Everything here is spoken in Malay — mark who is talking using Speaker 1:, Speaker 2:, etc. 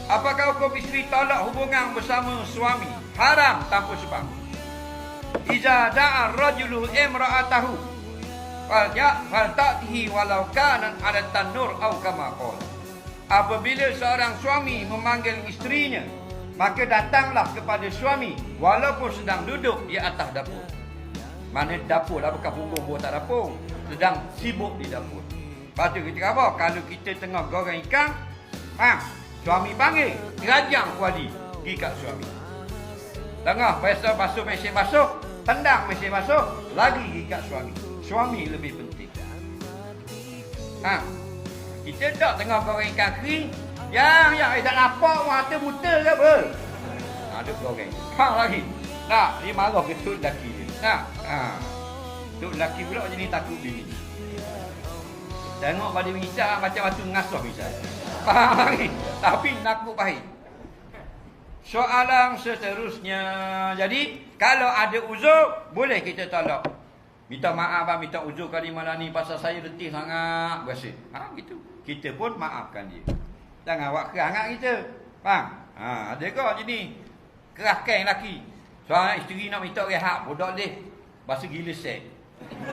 Speaker 1: Apakah hukum isteri tolak hubungan bersama suami? Haram tanpa sebab. Iza da'a rajulu imra'atahu fal ta'tihi walau kana 'ala tanur aw kama qala. Apabila seorang suami memanggil isterinya, maka datanglah kepada suami walaupun sedang duduk di atas dapur. Mana dapur lah, bukan bumbung tak dapur, sedang sibuk di dapur. Lepas tu kita apa? Kalau kita tengah goreng ikan, suami panggil, rajang kuali pergi kat suami. Tengah basuh mesin basuh, tendang mesin basuh, lagi pergi kat suami. Suami lebih penting. Kita tak tengah goreng ikan kering, yang tak nampak mata buta ke apa? Ada goreng. Lagi. Nah, dia marah ke tu lelaki dia. Tu lelaki pula jenis takut bini. Tengok pada Misal macam waktu ngasuh Misal. Faham lagi? Tapi nakut baik. Soalan seterusnya. Jadi, kalau ada uzur, boleh kita tolak. Minta maaf, minta uzur kali malam ni pasal saya letih sangat. Berasa. Gitu. Kita pun maafkan dia. Jangan awak keras sangat kita. Faham? Ada kau jenis keraskan lelaki. Soalnya isteri nak minta rehat. Bodoh dia. Bahasa gila set.